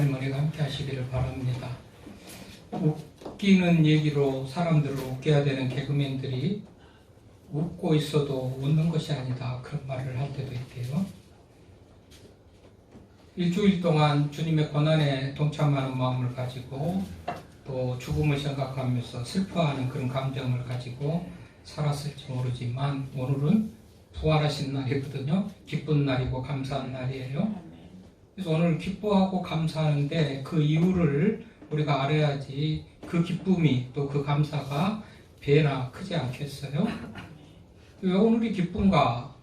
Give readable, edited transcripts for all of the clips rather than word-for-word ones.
하나님 은혜가 함께 하시기를 바랍니다. 웃기는 얘기로 사람들을 웃겨야 되는 개그맨들이 웃고 있어도 웃는 것이 아니다, 그런 말을 할 때도 있대요. 일주일 동안 주님의 고난에 동참하는 마음을 가지고 또 죽음을 생각하면서 슬퍼하는 그런 감정을 가지고 살았을지 모르지만 오늘은 부활하신 날이거든요. 기쁜 날이고 감사한 날이에요. 그래서 오늘 기뻐하고 감사하는데 그 이유를 우리가 알아야지 그 기쁨이 또 그 감사가 배나 크지 않겠어요? 왜 오늘이 기쁜가?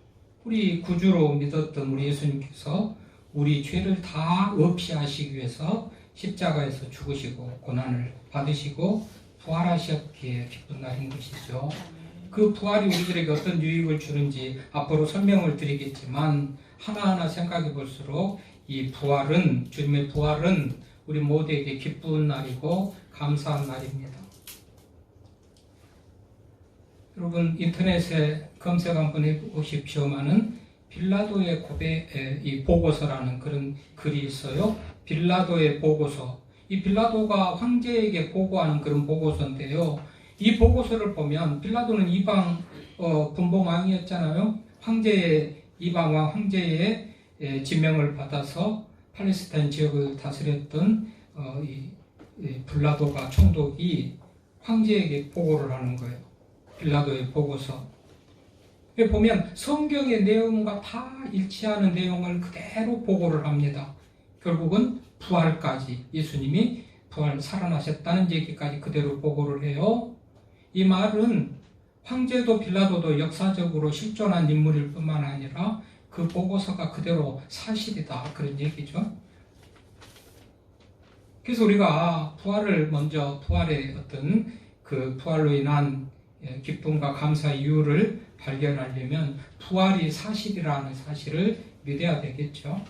우리 구주로 믿었던 우리 예수님께서 우리 죄를 다 없이 하시기 위해서 십자가에서 죽으시고 고난을 받으시고 부활하셨기에 기쁜 날인 것이죠. 그 부활이 우리들에게 어떤 유익을 주는지 앞으로 설명을 드리겠지만 하나하나 생각해 볼수록 이 부활은, 주님의 부활은 우리 모두에게 기쁜 날이고 감사한 날입니다. 여러분 인터넷에 검색 한번 해보십시오만은 빌라도의 이 보고서라는 그런 글이 있어요. 빌라도의 보고서. 이 빌라도가 황제에게 보고하는 그런 보고서인데요. 이 보고서를 보면 빌라도는 이방 분봉왕이었잖아요. 이방 왕 황제의 지명을 받아서 팔레스타인 지역을 다스렸던 이 빌라도가 총독이 황제에게 보고를 하는 거예요. 빌라도의 보고서. 보면 성경의 내용과 다 일치하는 내용을 그대로 보고를 합니다. 결국은 부활까지, 예수님이 살아나셨다는 얘기까지 그대로 보고를 해요. 이 말은 황제도 빌라도도 역사적으로 실존한 인물일 뿐만 아니라 그 보고서가 그대로 사실이다, 그런 얘기죠. 그래서 우리가 부활의 어떤 그 부활로 인한 기쁨과 감사 이유를 발견하려면 부활이 사실이라는 사실을 믿어야 되겠죠.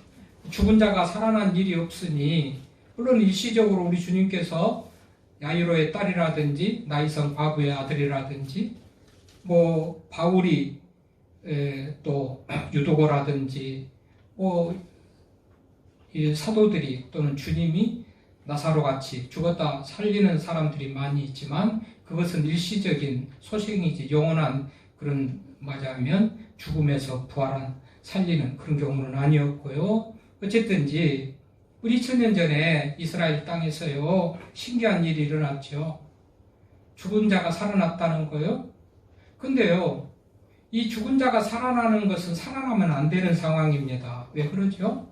죽은 자가 살아난 일이 없으니 물론 일시적으로 우리 주님께서 야이로의 딸이라든지 나이선 과부의 아들이라든지 바울이 또 유도고라든지 이 사도들이 또는 주님이 나사로같이 죽었다 살리는 사람들이 많이 있지만 그것은 일시적인 소식이지 영원한 그런 말하자면 죽음에서 살리는 그런 경우는 아니었고요. 어쨌든지 우리 2000년 전에 이스라엘 땅에서요 신기한 일이 일어났죠. 죽은 자가 살아났다는 거요. 근데요 이 죽은 자가 살아나는 것은 살아나면 안 되는 상황입니다. 왜 그러죠?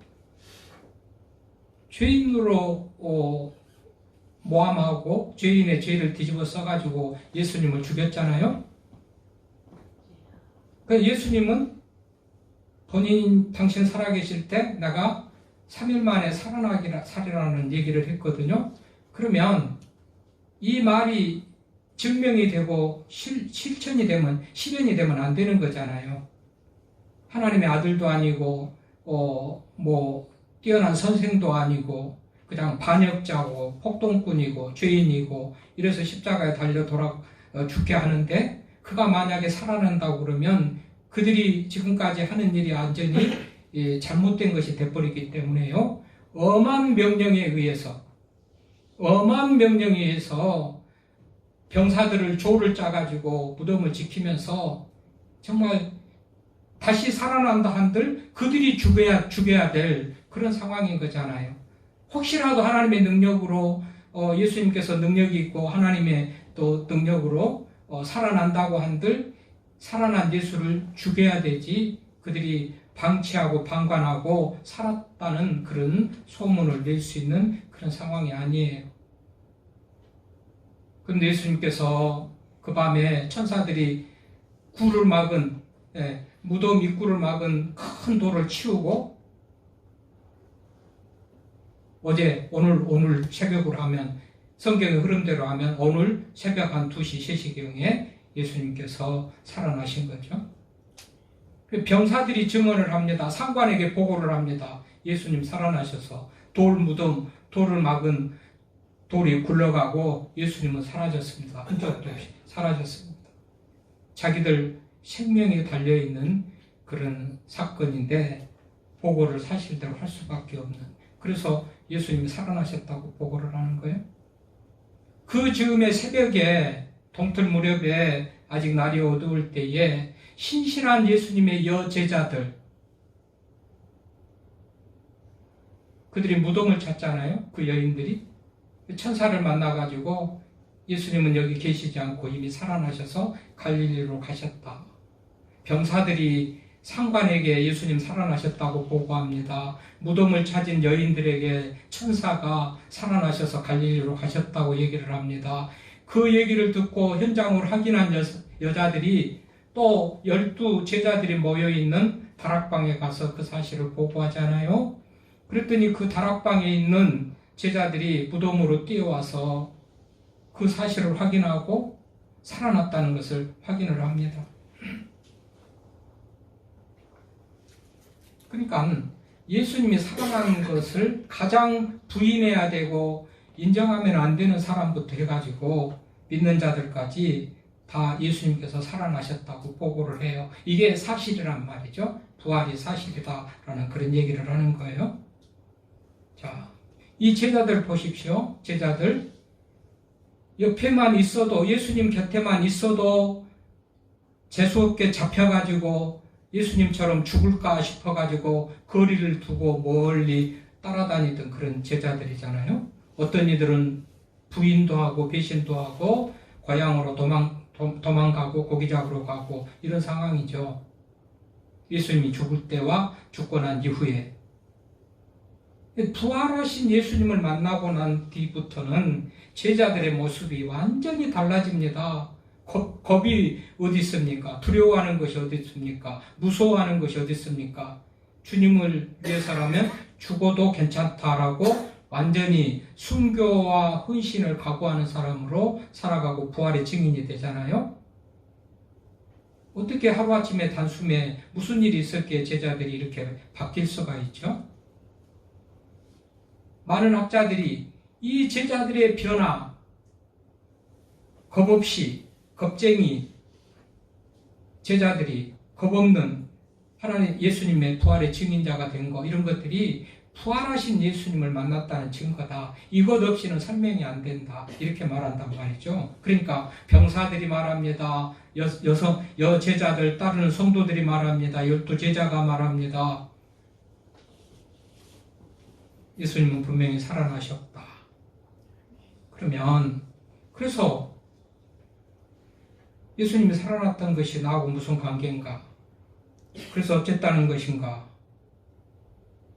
죄인으로 모함하고 죄인의 죄를 뒤집어 써가지고 예수님을 죽였잖아요. 그러니까 예수님은 당신 살아계실 때 내가 3일 만에 살아나는 얘기를 했거든요. 그러면 이 말이 증명이 되고 실현이 되면 안 되는 거잖아요. 하나님의 아들도 아니고 뛰어난 선생도 아니고 그냥 반역자고 폭동꾼이고 죄인이고 이래서 십자가에 달려 죽게 하는데 그가 만약에 살아난다고 그러면 그들이 지금까지 하는 일이 완전히 잘못된 것이 돼버리기 때문에요. 엄한 명령에 의해서 병사들을 조를 짜가지고 무덤을 지키면서 정말 다시 살아난다 한들 그들이 죽여야 될 그런 상황인 거잖아요. 혹시라도 하나님의 능력으로 예수님께서 능력이 있고 하나님의 또 능력으로 살아난다고 한들 살아난 예수를 죽여야 되지 그들이 방치하고 방관하고 살았다는 그런 소문을 낼 수 있는 그런 상황이 아니에요. 그런데 예수님께서 그 밤에 천사들이 무덤 입구를 막은 큰 돌을 치우고 오늘 새벽으로 하면 성경의 흐름대로 하면 오늘 새벽 한 2시, 3시경에 예수님께서 살아나신 거죠. 병사들이 증언을 합니다. 상관에게 보고를 합니다. 예수님 살아나셔서 돌을 막은 돌이 굴러가고 예수님은 사라졌습니다. 흔적도 없이 사라졌습니다. 자기들 생명이 달려있는 그런 사건인데 보고를 사실대로 할 수밖에 없는 그래서 예수님이 살아나셨다고 보고를 하는 거예요. 그 즈음의 새벽에 동틀 무렵에 아직 날이 어두울 때에 신실한 예수님의 여제자들, 그들이 무덤을 찾잖아요. 그 여인들이 천사를 만나가지고 예수님은 여기 계시지 않고 이미 살아나셔서 갈릴리로 가셨다. 병사들이 상관에게 예수님 살아나셨다고 보고합니다. 무덤을 찾은 여인들에게 천사가 살아나셔서 갈릴리로 가셨다고 얘기를 합니다. 그 얘기를 듣고 현장을 확인한 여자들이 또 12 제자들이 모여있는 다락방에 가서 그 사실을 보고하잖아요. 그랬더니 그 다락방에 있는 제자들이 무덤으로 뛰어와서 그 사실을 확인하고 살아났다는 것을 확인을 합니다. 그러니까 예수님이 살아나는 것을 가장 부인해야 되고 인정하면 안 되는 사람부터 해가지고 믿는 자들까지 다 예수님께서 살아나셨다고 보고를 해요. 이게 사실이란 말이죠. 부활이 사실이다라는 그런 얘기를 하는 거예요. 자, 이 제자들 보십시오. 제자들 옆에만 있어도, 예수님 곁에만 있어도 재수없게 잡혀가지고 예수님처럼 죽을까 싶어가지고 거리를 두고 멀리 따라다니던 그런 제자들이잖아요. 어떤 이들은 부인도 하고 배신도 하고 고향으로 도망가고 고기 잡으러 가고 이런 상황이죠. 예수님이 죽을 때와 죽고 난 이후에. 부활하신 예수님을 만나고 난 뒤부터는 제자들의 모습이 완전히 달라집니다. 겁이 어디 있습니까? 두려워하는 것이 어디 있습니까? 무서워하는 것이 어디 있습니까? 주님을 위해서라면 죽어도 괜찮다라고 완전히 순교와 헌신을 각오하는 사람으로 살아가고 부활의 증인이 되잖아요. 어떻게 하루아침에 단숨에 무슨 일이 있었기에 제자들이 이렇게 바뀔 수가 있죠? 많은 학자들이 이 제자들의 변화, 겁없이, 겁쟁이 제자들이 겁없는 하나님 예수님의 부활의 증인자가 된 거, 이런 것들이 부활하신 예수님을 만났다는 증거다. 이것 없이는 설명이 안 된다. 이렇게 말한단 말이죠. 그러니까 병사들이 말합니다. 여제자들 따르는 성도들이 말합니다. 12 제자가 말합니다. 예수님은 분명히 살아나셨다. 그래서 예수님이 살아났던 것이 나하고 무슨 관계인가? 그래서 어쨌다는 것인가?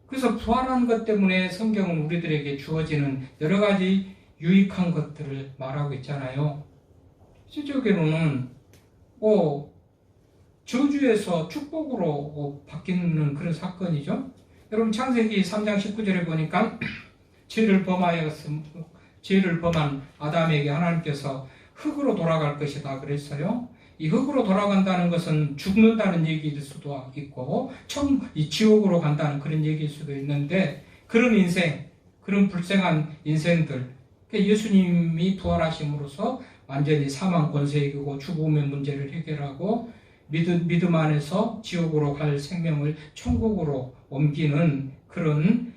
그래서 부활한 것 때문에 성경은 우리들에게 주어지는 여러 가지 유익한 것들을 말하고 있잖아요. 실제적으로는 저주에서 축복으로 바뀌는 그런 사건이죠. 여러분 창세기 3장 19절에 보니까 죄를 범한 아담에게 하나님께서 흙으로 돌아갈 것이다 그랬어요. 이 흙으로 돌아간다는 것은 죽는다는 얘기일 수도 있고 이 지옥으로 간다는 그런 얘기일 수도 있는데, 그런 인생, 그런 불쌍한 인생들, 예수님이 부활하심으로써 완전히 사망 권세 이기고 죽음의 문제를 해결하고 믿음 안에서 지옥으로 갈 생명을 천국으로 옮기는 그런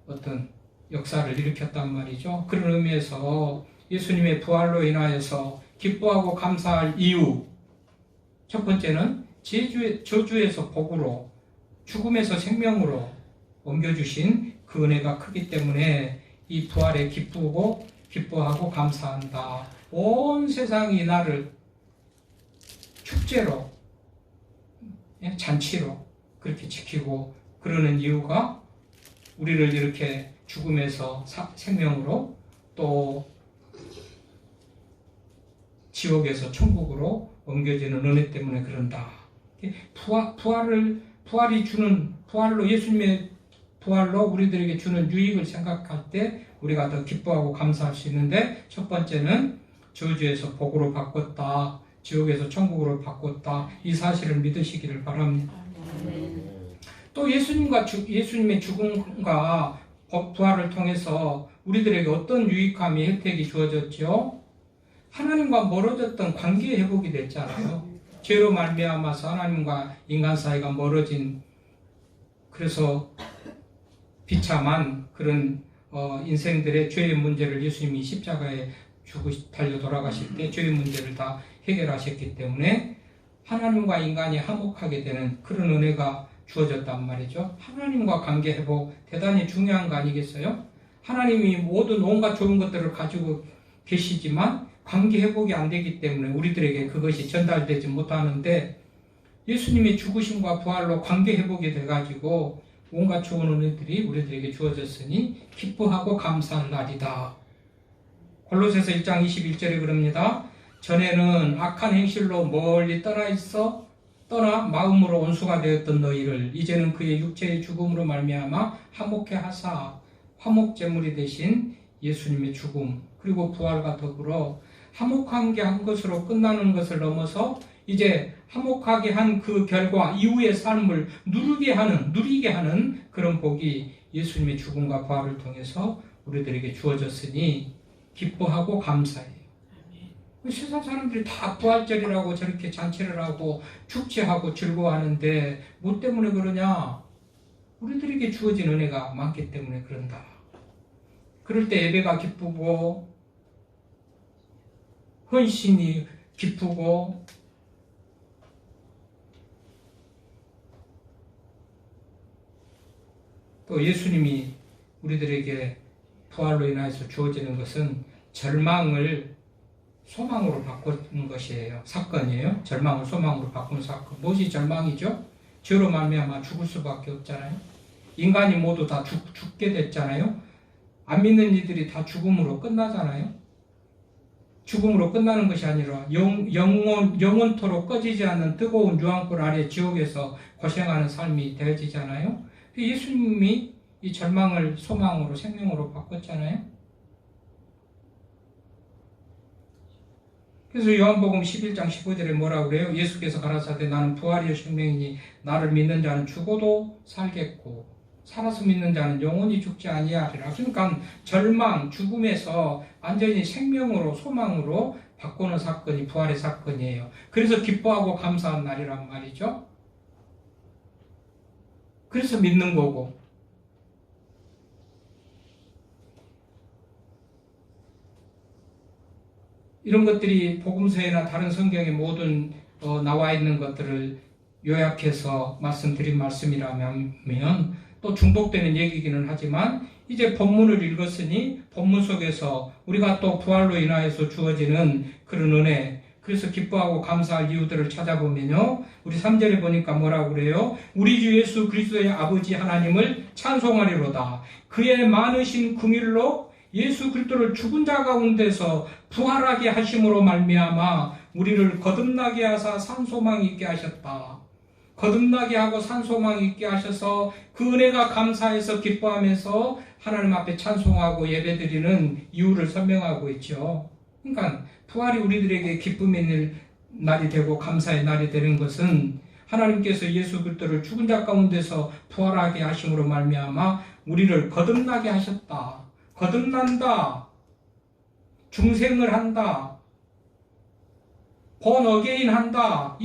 어떤 역사를 일으켰단 말이죠. 그런 의미에서 예수님의 부활로 인하여서 기뻐하고 감사할 이유, 첫 번째는 저주에서 복으로, 죽음에서 생명으로 옮겨주신 그 은혜가 크기 때문에 이 부활에 기뻐하고 감사한다. 온 세상이 나를 축제로, 잔치로 그렇게 지키고 그러는 이유가 우리를 이렇게 죽음에서 생명으로, 또 지옥에서 천국으로 옮겨지는 은혜 때문에 그런다. 부활로 예수님의 부활로 우리들에게 주는 유익을 생각할 때 우리가 더 기뻐하고 감사할 수 있는데, 첫 번째는 저주에서 복으로 바꿨다, 지옥에서 천국으로 바꿨다, 이 사실을 믿으시기를 바랍니다. 또 예수님의 죽음과 부활을 통해서 우리들에게 어떤 유익함이, 혜택이 주어졌죠? 하나님과 멀어졌던 관계 회복이 됐잖아요. 죄로 말미암아서 하나님과 인간 사이가 멀어진, 그래서 비참한 그런 인생들의 죄의 문제를 예수님이 십자가에 달려 돌아가실 때 죄의 문제를 다 해결하셨기 때문에 하나님과 인간이 화목하게 되는 그런 은혜가 주어졌단 말이죠. 하나님과 관계 회복 대단히 중요한 거 아니겠어요? 하나님이 모든 온갖 좋은 것들을 가지고 계시지만 관계 회복이 안 되기 때문에 우리들에게 그것이 전달되지 못하는데 예수님의 죽으심과 부활로 관계 회복이 돼가지고 온갖 좋은 은혜들이 우리들에게 주어졌으니 기뻐하고 감사할 날이다. 골로새서 1장 21절에 그럽니다. 전에는 악한 행실로 멀리 떠나 마음으로 온수가 되었던 너희를 이제는 그의 육체의 죽음으로 말미암아 화목케 하사 화목제물이 되신 예수님의 죽음 그리고 부활과 더불어 화목한 게 한 것으로 끝나는 것을 넘어서 이제 화목하게 한 그 결과 이후의 삶을 누리게 하는 그런 복이 예수님의 죽음과 부활을 통해서 우리들에게 주어졌으니 기뻐하고 감사해요. 세상 사람들이 다 부활절이라고 저렇게 잔치를 하고 축제하고 즐거워하는데 뭐 때문에 그러냐? 우리들에게 주어진 은혜가 많기 때문에 그런다. 그럴 때 예배가 기쁘고 헌신이 기쁘고 또 예수님이 우리들에게 부활로 인하여서 주어지는 것은 절망을 소망으로 바꾸는 것이에요. 사건이에요. 절망을 소망으로 바꾸는 사건. 무엇이 절망이죠? 죄로 말미암아 죽을 수밖에 없잖아요. 인간이 모두 다 죽게 됐잖아요. 안 믿는 이들이 다 죽음으로 끝나잖아요. 죽음으로 끝나는 것이 아니라 영원토록 꺼지지 않는 뜨거운 유황불 아래 지옥에서 고생하는 삶이 되어지잖아요. 예수님이 이 절망을 소망으로 생명으로 바꿨잖아요. 그래서 요한복음 11장 15절에 뭐라고 그래요? 예수께서 가라사대 나는 부활이요 생명이니 나를 믿는 자는 죽어도 살겠고 살아서 믿는 자는 영원히 죽지 아니하리라. 그러니까 절망, 죽음에서 완전히 생명으로 소망으로 바꾸는 사건이 부활의 사건이에요. 그래서 기뻐하고 감사한 날이란 말이죠. 그래서 믿는 거고. 이런 것들이 복음서에나 다른 성경에 모든 나와 있는 것들을 요약해서 말씀드린 말씀이라면 또 중복되는 얘기이기는 하지만 이제 본문을 읽었으니 본문 속에서 우리가 또 부활로 인하여서 주어지는 그런 은혜, 그래서 기뻐하고 감사할 이유들을 찾아보면요, 우리 3절에 보니까 뭐라고 그래요? 우리 주 예수 그리스도의 아버지 하나님을 찬송하리로다. 그의 많으신 긍휼로 예수 그리스도를 죽은 자 가운데서 부활하게 하심으로 말미암아 우리를 거듭나게 하사 산소망 있게 하셨다. 거듭나게 하고 산소망 있게 하셔서 그 은혜가 감사해서 기뻐하면서 하나님 앞에 찬송하고 예배드리는 이유를 설명하고 있죠. 그러니까 부활이 우리들에게 기쁨의 날이 되고 감사의 날이 되는 것은 하나님께서 예수 그리스도를 죽은 자 가운데서 부활하게 하심으로 말미암아 우리를 거듭나게 하셨다. 거듭난다. 중생을 한다. born again 한다.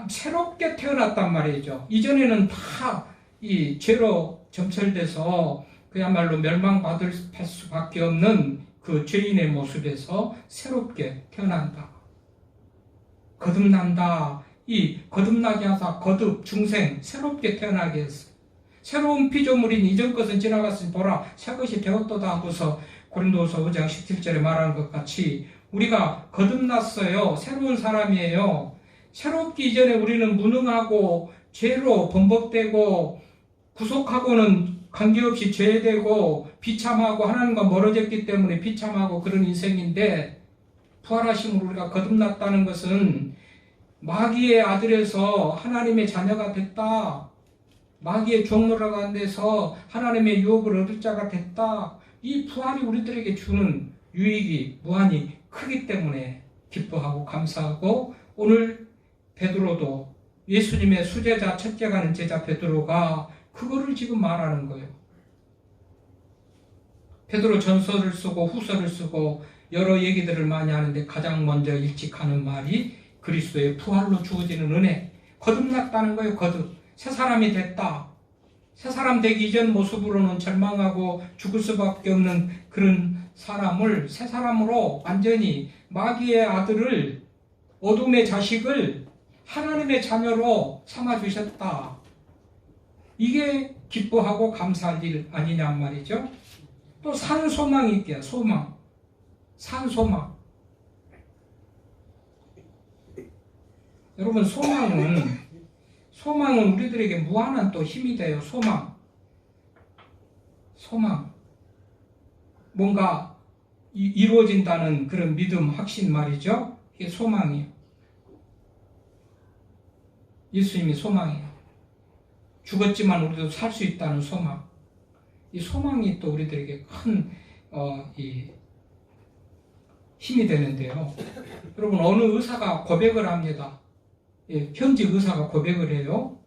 새롭게 태어났단 말이죠. 이전에는 다 이 죄로 점철돼서 그야말로 멸망받을 수밖에 없는 그 죄인의 모습에서 새롭게 태어난다. 거듭난다. 이 거듭나게 하사 거듭, 중생, 새롭게 태어나게 했어. 새로운 피조물인 이전 것은 지나갔으니 보라 새 것이 되었도다 하고서 고린도후서 5장 17절에 말하는 것 같이 우리가 거듭났어요. 새로운 사람이에요. 새롭기 이전에 우리는 무능하고 죄로 범벅되고 구속하고는 관계없이 죄되고 비참하고 하나님과 멀어졌기 때문에 비참하고 그런 인생인데 부활하심으로 우리가 거듭났다는 것은 마귀의 아들에서 하나님의 자녀가 됐다. 마귀의 종로라고 한 데서 하나님의 유업을 얻을 자가 됐다. 이 부활이 우리들에게 주는 유익이 무한히 크기 때문에 기뻐하고 감사하고 오늘 베드로도 예수님의 수제자 첫째 가는 제자 베드로가 그거를 지금 말하는 거예요. 베드로 전서를 쓰고 후서를 쓰고 여러 얘기들을 많이 하는데 가장 먼저 일찍하는 말이 그리스도의 부활로 주어지는 은혜, 거듭났다는 거예요. 거듭. 새 사람이 됐다. 새 사람 되기 이전 모습으로는 절망하고 죽을 수밖에 없는 그런 사람을 새 사람으로 완전히 마귀의 아들을, 어둠의 자식을 하나님의 자녀로 삼아주셨다. 이게 기뻐하고 감사할 일 아니냔 말이죠. 또 산 소망이 있게요. 소망. 산 소망. 여러분, 소망은 우리들에게 무한한 또 힘이 돼요. 소망. 뭔가 이루어진다는 그런 믿음, 확신 말이죠. 이게 소망이에요. 예수님이 소망이에요. 죽었지만 우리도 살 수 있다는 소망. 이 소망이 또 우리들에게 큰 힘이 되는데요. 여러분, 어느 의사가 고백을 합니다. 현직 의사가 고백을 해요.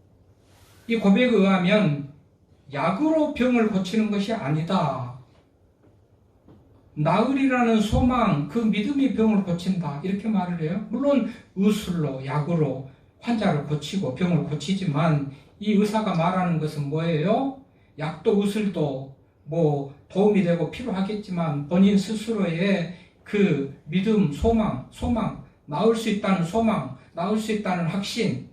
이 고백에 의하면 약으로 병을 고치는 것이 아니다. 나으리라는 소망, 그 믿음이 병을 고친다. 이렇게 말을 해요. 물론 의술로, 약으로 환자를 고치고 병을 고치지만 이 의사가 말하는 것은 뭐예요? 약도 의술도 뭐 도움이 되고 필요하겠지만 본인 스스로의 그 믿음, 소망, 나을 수 있다는 소망, 나을 수 있다는 확신,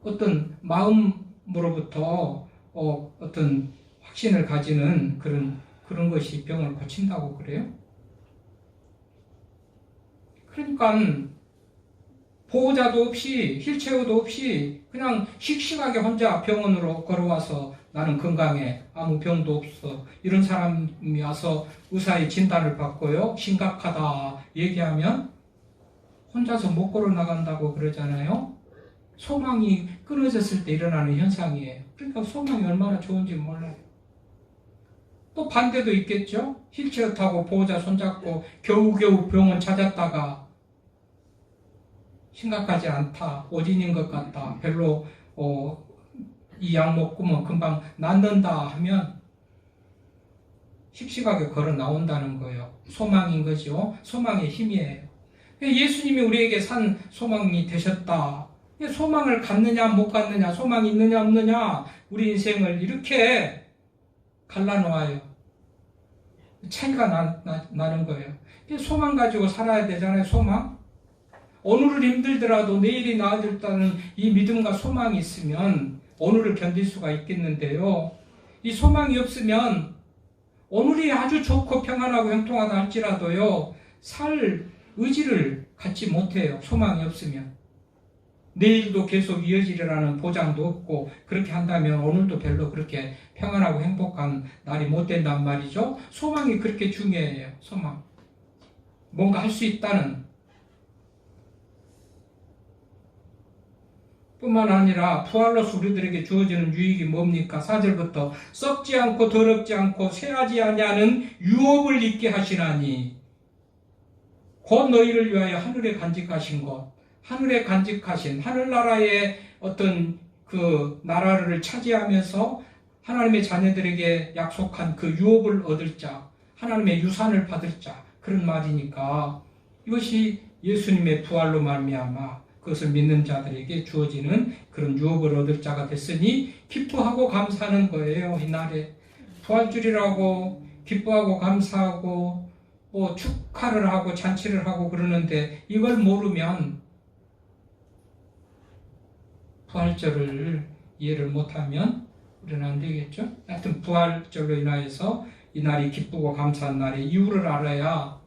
어떤 마음으로부터 어떤 확신을 가지는 그런 것이 병을 고친다고 그래요. 그러니까 보호자도 없이 휠체어도 없이 그냥 씩씩하게 혼자 병원으로 걸어와서 나는 건강해, 아무 병도 없어, 이런 사람이 와서 의사의 진단을 받고요, 심각하다 얘기하면 혼자서 못 걸어 나간다고 그러잖아요. 소망이 끊어졌을 때 일어나는 현상이에요. 그러니까 소망이 얼마나 좋은지 몰라요. 또 반대도 있겠죠. 휠체어 타고 보호자 손잡고 겨우겨우 병원 찾았다가 심각하지 않다, 오진인 것 같다, 별로 이 약 먹으면 금방 낫는다 하면 씩씩하게 걸어 나온다는 거예요. 소망인 거죠. 소망의 힘이에요. 예수님이 우리에게 산 소망이 되셨다. 소망을 갖느냐 못 갖느냐, 소망이 있느냐 없느냐, 우리 인생을 이렇게 갈라놓아요. 차이가 나는 거예요. 소망 가지고 살아야 되잖아요. 소망. 오늘을 힘들더라도 내일이 나아졌다는 이 믿음과 소망이 있으면 오늘을 견딜 수가 있겠는데요. 이 소망이 없으면 오늘이 아주 좋고 평안하고 형통하다 할지라도요, 살 의지를 갖지 못해요. 소망이 없으면. 내일도 계속 이어지리라는 보장도 없고, 그렇게 한다면 오늘도 별로 그렇게 평안하고 행복한 날이 못 된단 말이죠. 소망이 그렇게 중요해요. 소망. 뭔가 할 수 있다는. 뿐만 아니라 부활로서 우리들에게 주어지는 유익이 뭡니까? 4절부터 썩지 않고 더럽지 않고 쇠하지 아니하는 유업을 입게 하시나니 곧 너희를 위하여 하늘에 간직하신 것, 하늘에 간직하신 하늘나라의 어떤 그 나라를 차지하면서 하나님의 자녀들에게 약속한 그 유업을 얻을 자, 하나님의 유산을 받을 자, 그런 말이니까 이것이 예수님의 부활로 말미암아 그것을 믿는 자들에게 주어지는 그런 유업을 얻을 자가 됐으니 기뻐하고 감사하는 거예요. 이날에 부활주일이라고 기뻐하고 감사하고 축하를 하고 잔치를 하고 그러는데 이걸 모르면, 부활절을 이해를 못하면 우리는 안 되겠죠. 하여튼 부활절로 인하여서 이 날이 기쁘고 감사한 날의 이유를 알아야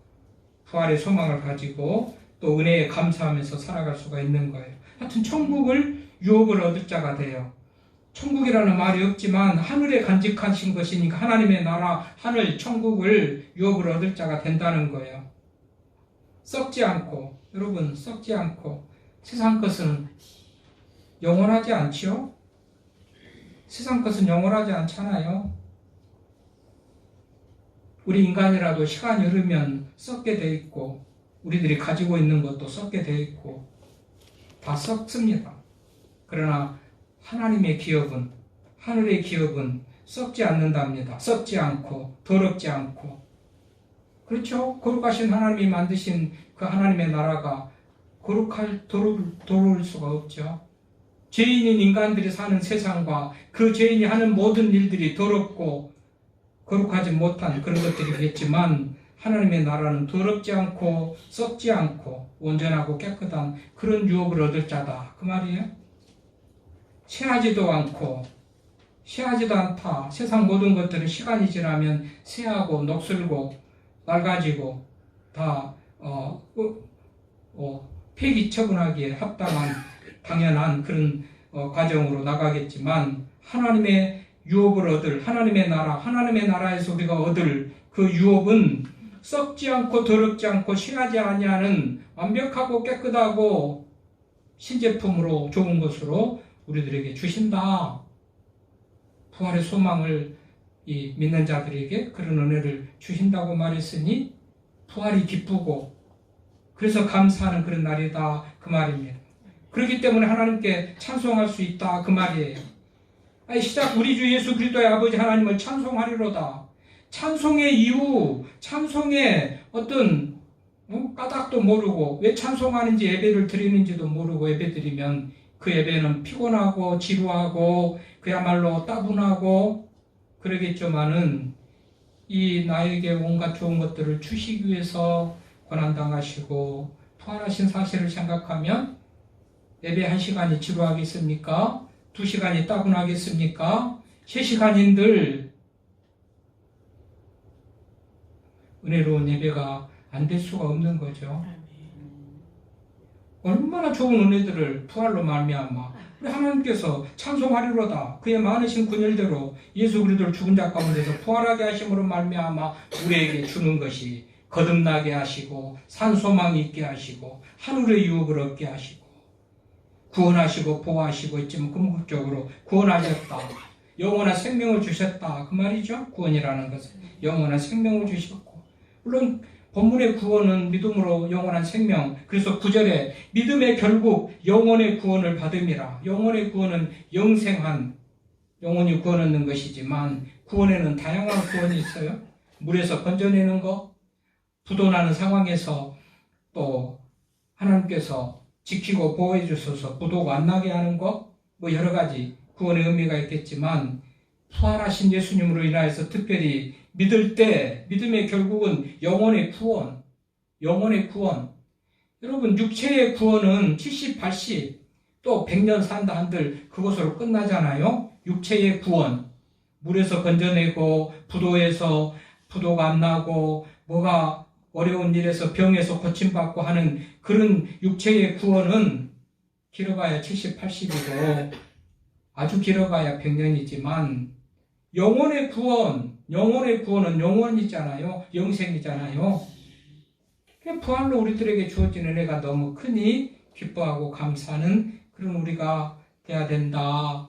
부활의 소망을 가지고 또 은혜에 감사하면서 살아갈 수가 있는 거예요. 하여튼 천국을 유업을 얻을 자가 돼요. 천국이라는 말이 없지만 하늘에 간직하신 것이니까 하나님의 나라, 하늘, 천국을 유업을 얻을 자가 된다는 거예요. 썩지 않고, 여러분, 썩지 않고. 세상 것은 영원하지 않지요? 세상 것은 영원하지 않잖아요. 우리 인간이라도 시간이 흐르면 썩게 돼 있고, 우리들이 가지고 있는 것도 썩게 돼 있고, 다 썩습니다. 그러나 하나님의 기업은, 하늘의 기업은 썩지 않는답니다. 썩지 않고 더럽지 않고. 그렇죠? 거룩하신 하나님이 만드신 그 하나님의 나라가 더러울 수가 없죠. 죄인인 인간들이 사는 세상과 그 죄인이 하는 모든 일들이 더럽고 거룩하지 못한 그런 것들이겠지만 하나님의 나라는 더럽지 않고 썩지 않고 온전하고 깨끗한 그런 유업을 얻을 자다. 그 말이에요. 쇠하지도 않고 쇠하지도 않다. 세상 모든 것들은 시간이 지나면 쇠하고 녹슬고 낡아지고 다 폐기 처분하기에 합당한 당연한 그런 과정으로 나가겠지만 하나님의 유업을 얻을 하나님의 나라에서 우리가 얻을 그 유업은 썩지 않고 더럽지 않고 쇠하지 아니하는 완벽하고 깨끗하고 신제품으로 좋은 것으로 우리들에게 주신다. 부활의 소망을 이 믿는 자들에게 그런 은혜를 주신다고 말했으니 부활이 기쁘고 그래서 감사하는 그런 날이다 그 말입니다. 그렇기 때문에 하나님께 찬송할 수 있다 그 말이에요. 시작 우리 주 예수 그리스도의 아버지 하나님을 찬송하리로다. 찬송의 이유, 찬송의 어떤 까닭도 모르고 왜 찬송하는지 예배를 드리는지도 모르고 예배드리면 그 예배는 피곤하고 지루하고 그야말로 따분하고 그러겠지만은 이 나에게 온갖 좋은 것들을 주시기 위해서 고난당하시고 부활하신 사실을 생각하면 예배 1시간이 지루하겠습니까? 2시간이 따분하겠습니까? 3시간인들 은혜로운 예배가 안 될 수가 없는 거죠. 얼마나 좋은 은혜들을 부활로 말미암아 우리 하나님께서 찬송하리로다. 그의 많으신 군일대로 예수 그리스도를 죽은 자 가운데서 부활하게 하심으로 말미암아 우리에게 주는 것이 거듭나게 하시고 산소망이 있게 하시고 하늘의 유업을 얻게 하시고 구원하시고 보호하시고 있지만 궁극적으로 구원하셨다. 영원한 생명을 주셨다. 그 말이죠. 구원이라는 것은 영원한 생명을 주셨고 물론 본문의 구원은 믿음으로 영원한 생명. 그래서 9절에 믿음의 결국 영혼의 구원을 받음이라. 영혼의 구원은 영생한 영혼이 구원 얻는 것이지만 구원에는 다양한 구원이 있어요. 물에서 건져내는 것, 부도나는 상황에서 또 하나님께서 지키고 보호해 주셔서 부도가 안 나게 하는 것, 뭐 여러 가지 구원의 의미가 있겠지만 부활하신 예수님으로 인하여서 특별히 믿을 때 믿음의 결국은 영혼의 구원, 영혼의 구원. 여러분 육체의 구원은 70, 80, 또 100년 산다 한들 그것으로 끝나잖아요. 육체의 구원, 물에서 건져내고 부도에서 부도가 안 나고 뭐가 어려운 일에서 병에서 고침받고 하는 그런 육체의 구원은 길어봐야 70, 80이고 아주 길어봐야 100년이지만 영혼의 구원은 영원이잖아요. 영생이잖아요. 부활로 우리들에게 주어진 은혜가 너무 크니 기뻐하고 감사하는 그런 우리가 돼야 된다.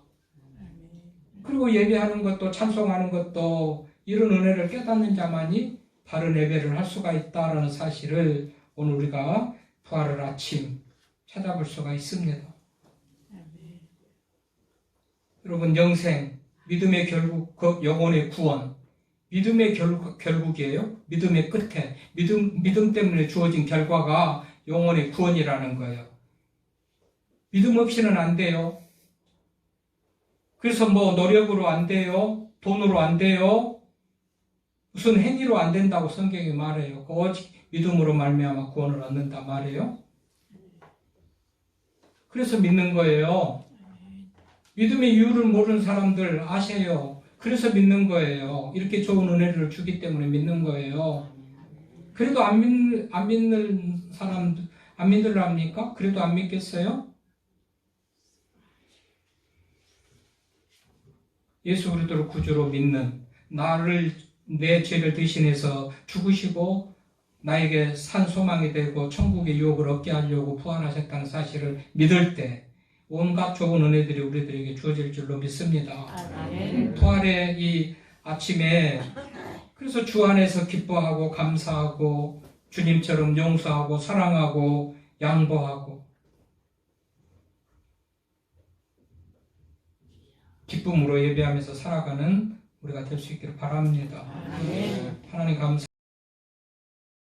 그리고 예배하는 것도 찬송하는 것도 이런 은혜를 깨닫는 자만이 바른 예배를 할 수가 있다라는 사실을 오늘 우리가 부활의 아침 찾아볼 수가 있습니다. 여러분 영생, 믿음의 결국, 그 영혼의 구원, 믿음의 결국이에요. 믿음의 끝에 믿음 때문에 주어진 결과가 영혼의 구원이라는 거예요. 믿음 없이는 안 돼요. 그래서 뭐 노력으로 안 돼요. 돈으로 안 돼요. 무슨 행위로 안 된다고 성경이 말해요. 오직 믿음으로 말미암아 구원을 얻는다 말이에요. 그래서 믿는 거예요. 믿음의 이유를 모르는 사람들 아세요. 그래서 믿는 거예요. 이렇게 좋은 은혜를 주기 때문에 믿는 거예요. 그래도 안 믿는 사람들, 안 믿으랍니까? 그래도 안 믿겠어요? 예수 그리스도를 구주로 믿는 나를 내 죄를 대신해서 죽으시고 나에게 산 소망이 되고 천국의 유업을 얻게 하려고 부활하셨다는 사실을 믿을 때 온갖 좋은 은혜들이 우리들에게 주어질 줄로 믿습니다. 부활의 이 아침에 그래서 주 안에서 기뻐하고 감사하고 주님처럼 용서하고 사랑하고 양보하고 기쁨으로 예배하면서 살아가는 우리가 될 수 있기를 바랍니다. 하나님 감사